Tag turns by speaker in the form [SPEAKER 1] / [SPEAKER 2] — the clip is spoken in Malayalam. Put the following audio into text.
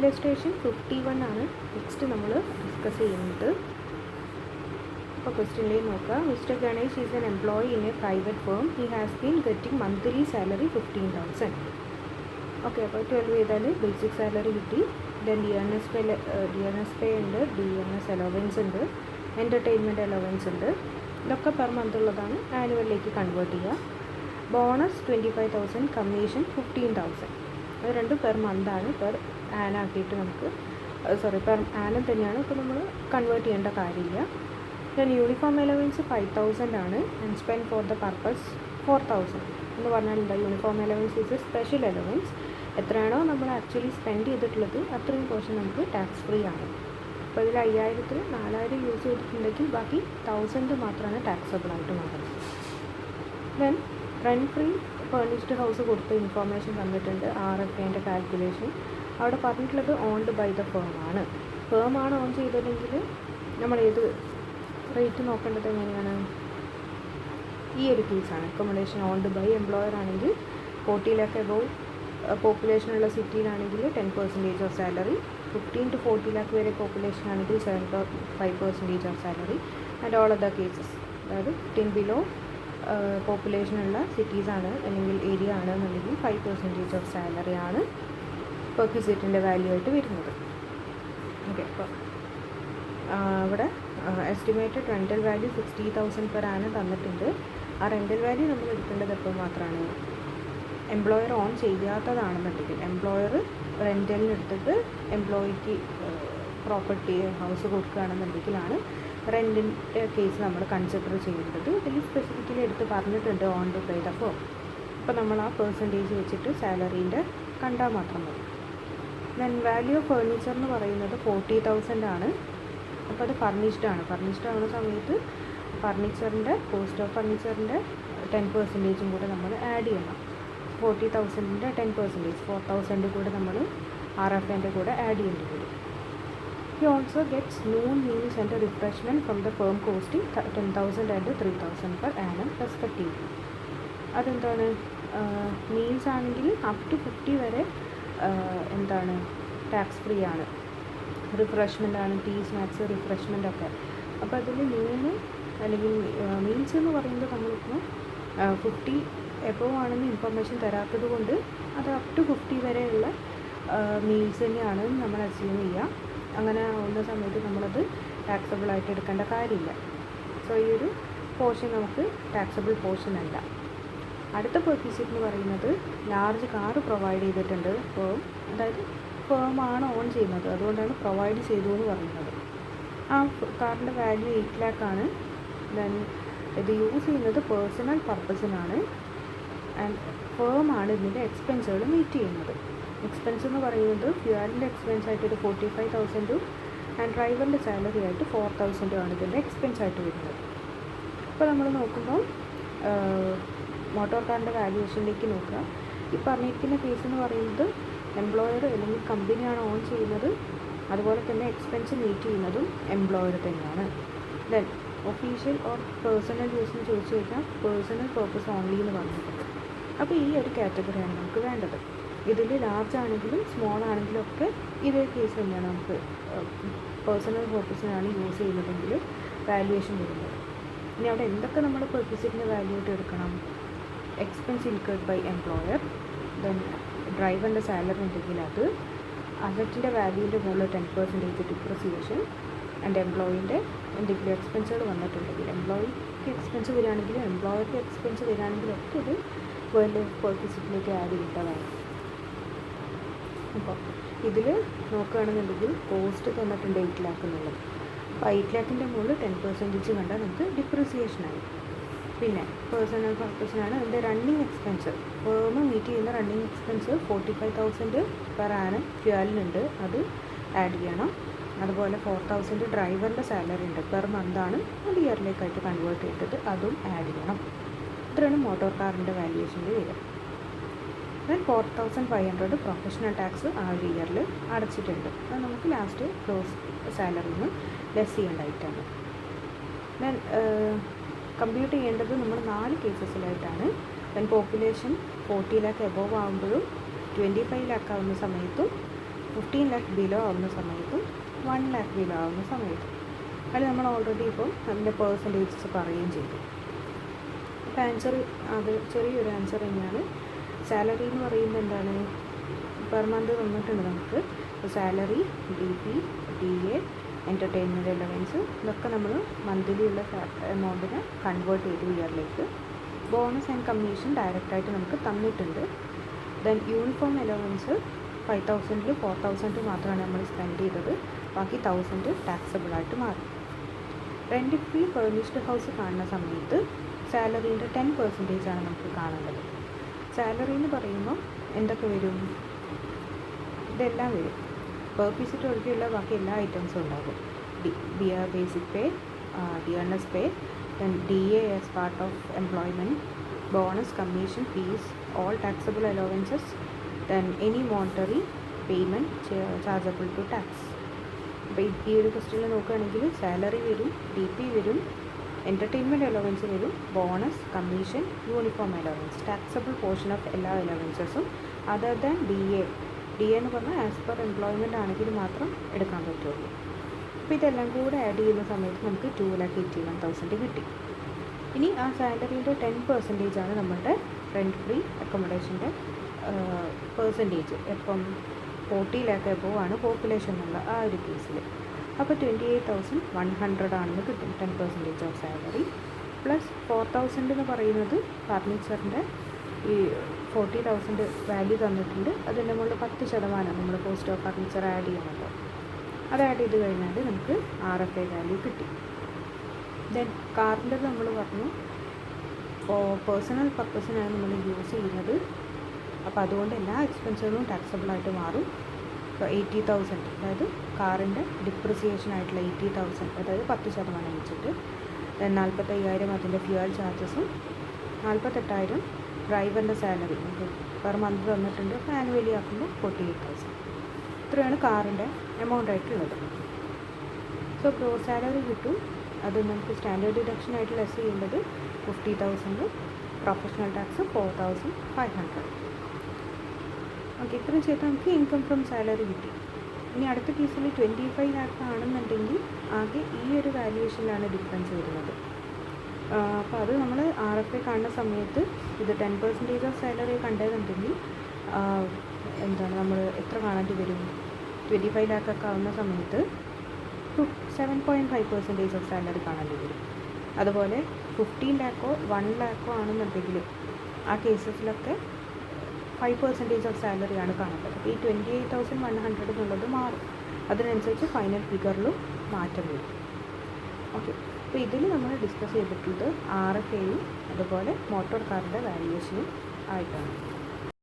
[SPEAKER 1] ഇല്ലസ്ട്രേഷൻ 51 ആണ് നെക്സ്റ്റ് നമ്മൾ ഡിസ്കസ് ചെയ്യുന്നത്. അപ്പോൾ ക്വസ്റ്റ്യനിലേക്ക് നോക്കുക. Mister Ganesh is N employee in A private firm. He has been getting monthly salary 15,000. Okay, അപ്പോൾ 12 ചെയ്താൽ ബേസിക് സാലറി കിട്ടി. ദെൻ ഡി എൻ എസ് പേ ഉണ്ട്, DNS അലവൻസ് ഉണ്ട്, എൻ്റർടൈൻമെൻറ്റ് അലവൻസ് ഉണ്ട്. ഇതൊക്കെ പെർ മന്ത് ഉള്ളതാണ്. ആനുവലിലേക്ക് കൺവേർട്ട് ചെയ്യുക. Bonus 25,000, commission 15,000. അത് രണ്ടും പെർ മന്താണ്. പെർ ആനാക്കിയിട്ട് നമുക്ക് പെർ ആനം തന്നെയാണ്. ഇപ്പോൾ നമ്മൾ കൺവേർട്ട് ചെയ്യേണ്ട കാര്യമില്ല. ദെൻ യൂണിഫോം അലവൻസ് 5,000 ആണ്. And spend for the purpose 4,000 എന്ന് പറഞ്ഞാൽ എന്താ? Uniform allowance is A special allowance. എത്രയാണോ നമ്മൾ ആക്ച്വലി സ്പെൻഡ് ചെയ്തിട്ടുള്ളത് അത്രയും പോർഷൻ നമുക്ക് ടാക്സ് ഫ്രീ ആണ്. അപ്പോൾ ഇതിൽ 5,000-ൽ 4,000 യൂസ് ചെയ്തിട്ടുണ്ടെങ്കിൽ ബാക്കി 1,000 മാത്രമാണ് ടാക്സബിൾ ആയിട്ട് മാറുന്നത്. Then rent free furnished house കൊടുത്ത ഇൻഫോർമേഷൻ തന്നിട്ടുണ്ട്. RFAൻ്റെ കാൽക്കുലേഷൻ അവിടെ പറഞ്ഞിട്ടുള്ളത് ഓൺഡ് ബൈ ദ ഫേം ആണ്. ഫേം ആണ് ഓൺ ചെയ്തിട്ടുണ്ടെങ്കിൽ നമ്മൾ ഏത് റേറ്റ് നോക്കേണ്ടത് എങ്ങനെയാണ്? ഈ ഒരു കേസാണ്. അക്കോമഡേഷൻ ഓൺഡ് ബൈ എംപ്ലോയർ ആണെങ്കിൽ 40 lakh എബോവ് പോപ്പുലേഷനുള്ള സിറ്റിയിലാണെങ്കിൽ 10% ഓഫ് സാലറി. 15 to 40 lakh വരെ പോപ്പുലേഷൻ ആണെങ്കിൽ 7.5% of salary. And all other cases, അതായത് 15 ബിലോ പോപ്പുലേഷനുള്ള സിറ്റീസാണ് അല്ലെങ്കിൽ ഏരിയ ആണ് എന്നുണ്ടെങ്കിൽ 5% ഓഫ് സാലറി ആണ് പെർക്വിസിറ്റിൻ്റെ വാല്യൂ ആയിട്ട് വരുന്നത്. ഓക്കെ, അപ്പോൾ ഇവിടെ estimated rental value 60,000 per annum തന്നിട്ടുണ്ട്. ആ റെൻ്റൽ വാല്യൂ നമ്മൾ എടുക്കേണ്ടത് എപ്പോൾ മാത്രമാണ്? എംപ്ലോയർ ഓൺ ചെയ്യാത്തതാണെന്നുണ്ടെങ്കിൽ, എംപ്ലോയർ റെൻ്റലിന് എടുത്തിട്ട് എംപ്ലോയിക്ക് പ്രോപ്പർട്ടി ഹൗസ് കൊടുക്കുകയാണെന്നുണ്ടെങ്കിലാണ് റെൻറ്റിൻ്റെ കേസ് നമ്മൾ കൺസിഡർ ചെയ്യേണ്ടത്. ഇതിൽ സ്പെസിഫിക്കലി എടുത്ത് പറഞ്ഞിട്ടുണ്ട് ഓൺഡ് ബൈ ദ ഫേം. അപ്പോൾ നമ്മൾ ആ പെർസെൻറ്റേജ് വെച്ചിട്ട് സാലറീൻ്റെ കണ്ടാൽ മാത്രം മതി. ദെൻ വാല്യൂ ഓഫ് ഫേർണിച്ചർ എന്ന് പറയുന്നത് 40,000 ആണ്. അപ്പോൾ അത് ഫർണിഷ്ഡ് ആണ്. ഫർണിഷ്ഡ് ആവുന്ന സമയത്ത് ഫർണിച്ചറിൻ്റെ കോസ്റ്റ് ഓഫ് ഫർണിച്ചറിൻ്റെ 10% കൂടെ നമ്മൾ ആഡ് ചെയ്യണം. 40,000-ൻ്റെ 10%, 4,000 കൂടെ നമ്മൾ RFAൻ്റെ കൂടെ ആഡ് ചെയ്യേണ്ടി വരും. He also gets noon meals and refreshment from the firm costing 10,000 and 3,000 per annum respectively. അതെന്താണ്? മീൽസ് ആണെങ്കിൽ അപ് ടു 50 വരെ എന്താണ് ടാക്സ് ഫ്രീ ആണ്. റിഫ്രഷ്മെൻ്റ് ആണ്, ടീ, സ്നാക്സ്, റിഫ്രഷ്മെൻ്റ് ഒക്കെ. അപ്പോൾ അതിൽ നൂന് അല്ലെങ്കിൽ മീൽസ് എന്ന് പറയുന്നത് നമ്മളിപ്പോൾ 50 എബോവ് ആണെന്ന് ഇൻഫർമേഷൻ തരാത്തത് കൊണ്ട് അത് അപ് ടു 50 വരെയുള്ള മീൽസ് തന്നെയാണ് നമ്മൾ അസ്യൂം ചെയ്യുക. അങ്ങനെ ആവുന്ന സമയത്ത് നമ്മളത് ടാക്സബിൾ ആയിട്ട് എടുക്കേണ്ട കാര്യമില്ല. സോ ഈ ഒരു പോർഷൻ നമുക്ക് ടാക്സബിൾ പോർഷൻ അല്ല. അടുത്ത പെർക്വിസിറ്റ് എന്ന് പറയുന്നത് ലാർജ് കാറ് പ്രൊവൈഡ് ചെയ്തിട്ടുണ്ട് ഫേം. അതായത് ഫേം ആണ് ഓൺ ചെയ്യുന്നത്, അതുകൊണ്ടാണ് പ്രൊവൈഡ് ചെയ്തു എന്ന് പറയുന്നത്. ആ കാറിൻ്റെ വാല്യൂ 8 lakh ആണ്. ദെൻ ഇത് യൂസ് ചെയ്യുന്നത് പേഴ്സണൽ പർപ്പസിനാണ്. ആൻഡ് ഫേം ആണ് ഇതിൻ്റെ എക്സ്പെൻസുകൾ മീറ്റ് ചെയ്യുന്നത്. എക്സ്പെൻസ് എന്ന് പറയുന്നത് ഫ്യൂവലിൻ്റെ എക്സ്പെൻസ് ആയിട്ടൊരു 45,000 ആൻഡ് ഡ്രൈവറിൻ്റെ സാലറി ആയിട്ട് 4,000 ആണ് ഇതിൻ്റെ എക്സ്പെൻസ് ആയിട്ട് വരുന്നത്. ഇപ്പോൾ നമ്മൾ നോക്കുമ്പോൾ മോട്ടോർ കാറിൻ്റെ വാല്യുവേഷനിലേക്ക് നോക്കുക. ഈ പറഞ്ഞിരിക്കുന്ന കേസ് എന്ന് പറയുന്നത് എംപ്ലോയർ അല്ലെങ്കിൽ കമ്പനിയാണ് ഓൺ ചെയ്യുന്നത്, അതുപോലെ തന്നെ എക്സ്പെൻസ് മീറ്റ് ചെയ്യുന്നതും എംപ്ലോയർ തന്നെയാണ്. ദെൻ ഒഫീഷ്യൽ ഓർ പേഴ്സണൽ യൂസിന് ചോദിച്ചു കഴിഞ്ഞാൽ പേഴ്സണൽ പർപ്പസ് ഓൺലി എന്ന് പറഞ്ഞിട്ടുണ്ട്. അപ്പോൾ ഈ ഒരു കാറ്റഗറിയാണ് നമുക്ക് വേണ്ടത്. ഇതിൽ ലാർജ് ആണെങ്കിലും സ്മോൾ ആണെങ്കിലും ഒക്കെ ഇതേ കേസ് തന്നെയാണ്. നമുക്ക് പേഴ്സണൽ പർപ്പസിനാണ് യൂസ് ചെയ്യുന്നതെങ്കിൽ വാല്യുവേഷൻ വരുന്നത്. ഇനി അവിടെ എന്തൊക്കെ നമ്മൾ പെർക്വിസിറ്റിൻ്റെ വാല്യൂ ആയിട്ട് എടുക്കണം? Expense incurred by employer, then ഡ്രൈവറിൻ്റെ സാലറി ഉണ്ടെങ്കിൽ അത്, അസറ്റിൻ്റെ വാല്യൂവിൻ്റെ മുകളിൽ 10% ഡിപ്രിസിയേഷൻ, ആൻഡ് എംപ്ലോയിൻ്റെ എന്തെങ്കിലും എക്സ്പെൻസുകൾ വന്നിട്ടുണ്ടെങ്കിൽ, എംപ്ലോയിക്ക് എക്സ്പെൻസ് വരികയാണെങ്കിലും എംപ്ലോയർക്ക് എക്സ്പെൻസ് വരികയാണെങ്കിലും ഒക്കെ ഇത് വേൾഡ് പെർക്വിസിറ്റിലേക്ക് ആഡ് ചെയ്യേണ്ടതാണ്. അപ്പോൾ ഇതിൽ നോക്കുകയാണെന്നുണ്ടെങ്കിൽ കോസ്റ്റ് തന്നിട്ടുണ്ട് 8 lakh എന്നുള്ളത്. അപ്പോൾ 8 lakhൻ്റെ മുകളിൽ 10% കണ്ടാൽ നമുക്ക് ഡിപ്രിസിയേഷനായി. പിന്നെ പേഴ്സണൽ പർപ്പസിനാണ് അതിൻ്റെ റണ്ണിങ് എക്സ്പെൻസ്. ഫേം മീറ്റ് ചെയ്യുന്ന റണ്ണിങ് എക്സ്പെൻസ് 45,000 പെർ ആനം ഫ്യൂവലിനുണ്ട്, അത് ആഡ് ചെയ്യണം. അതുപോലെ 4,000 ഡ്രൈവറിൻ്റെ സാലറി ഉണ്ട്, പെർ മന്താണ്, അത് ഇയറിലേക്കായിട്ട് കൺവേർട്ട് ചെയ്തിട്ട് അതും ആഡ് ചെയ്യണം. ഇത്രയാണ് മോട്ടോർ കാറിൻ്റെ വാല്യുവേഷൻ്റെ വരിക. ദെൻ 4,500 പ്രൊഫഷണൽ ടാക്സ് ആ ഒരു ഇയറിൽ അടച്ചിട്ടുണ്ട്. അത് നമുക്ക് ലാസ്റ്റ് ക്ലോസ് സാലറിയിൽ നിന്ന് ലെസ് ചെയ്യേണ്ടതായിട്ടാണ്. ദെൻ കമ്പ്യൂട്ട് ചെയ്യേണ്ടത് നമ്മൾ 4 കേസസിലായിട്ടാണ്. ദെൻ പോപ്പുലേഷൻ 40 lakh എബോവ് ആകുമ്പോഴും 25 lakh ആവുന്ന സമയത്തും 15 lakh ബിലോ ആവുന്ന സമയത്തും 1 lakh ബിലോ ആവുന്ന സമയത്തും. അതിൽ നമ്മൾ ഓൾറെഡി ഇപ്പം അതിൻ്റെ പേഴ്സൻറ്റേജസ് പറയുകയും ചെയ്തു. അപ്പോൾ ആൻസർ അത് ചെറിയൊരു ആൻസർ തന്നെയാണ്. സാലറി എന്ന് പറയുന്നത് എന്താണ്, പെർ മന്ത് തന്നിട്ടുണ്ട് നമുക്ക്. Salary, DP, DA, entertainment allowance ഇതൊക്കെ നമ്മൾ മന്ത്ലി ഉള്ള എമൗണ്ടിനെ കൺവേർട്ട് ചെയ്തു ഇയറിലേക്ക്. ബോണസ് ആൻഡ് കമ്മീഷൻ ഡയറക്റ്റായിട്ട് നമുക്ക് തന്നിട്ടുണ്ട്. ദെൻ യൂണിഫോം അലവൻസ് 5,000-ൽ 4,000 മാത്രമാണ് നമ്മൾ സ്പെൻഡ് ചെയ്തത്. ബാക്കി 1,000 ടാക്സബിളായിട്ട് മാറി. റെൻറ്റ് ഫ്രീ ഫർണിഷ്ഡ് ഹൗസ് കാണുന്ന സമയത്ത് സാലറീൻ്റെ 10% ആണ് നമുക്ക് കാണേണ്ടത്. സാലറി എന്ന് പറയുമ്പോൾ എന്തൊക്കെ വരും, ഇതെല്ലാം വരും. പെർ പീസിറ്റ് ഒഴികെയുള്ള ബാക്കി എല്ലാ ഐറ്റംസും ഉണ്ടാകും. Basic pay, dearness pay, then DA as part of employment, bonus, commission, fees, all taxable allowances, then any monetary payment chargeable to tax. അപ്പോൾ ഈ ഒരു ക്വസ്റ്റ്യനിൽ നോക്കുകയാണെങ്കിൽ സാലറി വരും, DP വരും, എൻ്റർടൈൻമെൻറ്റ് അലവൻസ് വരും, bonus, commission, uniform allowance, taxable portion of എല്ലാ അലവൻസസും അതർ ദാൻ DA എന്ന് പറഞ്ഞാൽ ആസ് പെർ എംപ്ലോയ്മെൻ്റ് ആണെങ്കിൽ മാത്രം എടുക്കാൻ പറ്റുള്ളൂ. അപ്പോൾ ഇതെല്ലാം കൂടെ ആഡ് ചെയ്യുന്ന സമയത്ത് നമുക്ക് 2,81,000 കിട്ടി. ഇനി ആ സാലറീൻ്റെ 10% ആണ് നമ്മളുടെ റെൻറ്റ് ഫ്രീ അക്കോമഡേഷൻ്റെ പെർസെൻറ്റേജ്. എപ്പം 40 lakh എബോവ് ആണ് പോപ്പുലേഷൻ എന്നുള്ള ആ ഒരു കേസിൽ. അപ്പോൾ 28,100 ആണെന്ന് കിട്ടും 10% ഓഫ് സാലറി. പ്ലസ് 4,000 എന്ന് പറയുന്നത് ഫർണിച്ചറിൻ്റെ ഈ 40,000 വാല്യൂ തന്നിട്ടുണ്ട്. അതിൻ്റെ മുകളിൽ 10% നമ്മൾ കോസ്റ്റ് ഓഫ് ഫർണിച്ചർ ആഡ് ചെയ്യണമല്ലോ. അത് ആഡ് ചെയ്ത് കഴിഞ്ഞാൽ നമുക്ക് RFA വാല്യൂ കിട്ടി. ദെൻ കാറിൻ്റെ നമ്മൾ പറഞ്ഞു പേഴ്സണൽ പർപ്പസിനാണ് നമ്മൾ യൂസ് ചെയ്യുന്നത്. അപ്പോൾ അതുകൊണ്ട് എല്ലാ എക്സ്പെൻസുകളും ടാക്സബിളായിട്ട് മാറും. ഇപ്പോൾ 80,000, അതായത് കാറിൻ്റെ ഡിപ്രിസിയേഷൻ ആയിട്ടുള്ള 80,000, അതായത് 10% വെച്ചിട്ട്. ദെൻ 45,000 അതിൻ്റെ ഫ്യൂവൽ ചാർജസും, 48,000 ഡ്രൈവറിൻ്റെ സാലറി നമുക്ക് പെർ മന്ത് തന്നിട്ടുണ്ട്. അപ്പോൾ ആനുവലി ആക്കുമ്പോൾ 48,000. ഇത്രയാണ് കാറിൻ്റെ എമൗണ്ട് ആയിട്ടുള്ളത്. സോ ഗ്രോസ് സാലറി കിട്ടും. അത് നമുക്ക് സ്റ്റാൻഡേർഡ് ഡിഡക്ഷൻ ആയിട്ട് ലെസ് ചെയ്യേണ്ടത് 50,000, പ്രൊഫഷണൽ ടാക്സ് 4,500. ഓക്കെ, ഇത്രയും ചെയ്ത് നമുക്ക് ഇൻകം ഫ്രം സാലറി കിട്ടി. ഇനി അടുത്ത കേസിൽ 25 lakh ആണെന്നുണ്ടെങ്കിൽ ആകെ ഈ ഒരു വാല്യുവേഷനിലാണ് ഡിഫറൻസ് വരുന്നത്. അപ്പോൾ അത് നമ്മൾ RFA കാണുന്ന സമയത്ത് ഇത് 10% ഓഫ് സാലറി കണ്ടതെന്നുണ്ടെങ്കിൽ എന്താണ് നമ്മൾ എത്ര കാണേണ്ടി വരും, 25 lakh ഒക്കെ ആവുന്ന സമയത്ത് 7.5% ഓഫ് സാലറി കാണേണ്ടി വരും. അതുപോലെ 15 lakh 1 lakh ആണെന്നുണ്ടെങ്കിൽ ആ കേസസിലൊക്കെ 5% ഓഫ് സാലറിയാണ് കാണേണ്ടത്. അപ്പോൾ ഈ 28,100 എന്നുള്ളത് മാറും. അതിനനുസരിച്ച് ഫൈനൽ ഫിഗറിലും മാറ്റം വരും. ഓക്കെ, അപ്പോൾ ഇതിൽ നമ്മൾ ഡിസ്കസ് ചെയ്തിട്ടുള്ളത് RFAയും അതുപോലെ മോട്ടോർ കാറിൻ്റെ വാല്യുവേഷനും ആയിട്ടാണ്.